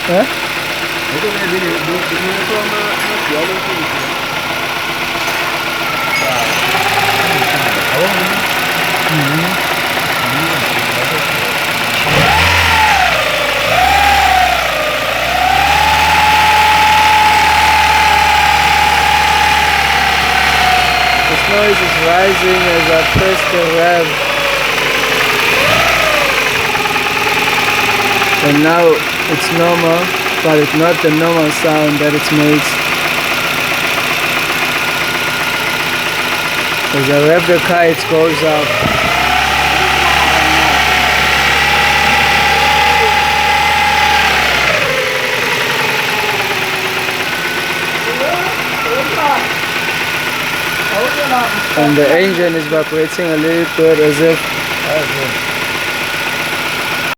Huh? This noise is rising as I press the rev. And now it's normal, but it's not the normal sound that it makes. As I rev the car, it goes up. And the engine is vibrating a little bit as if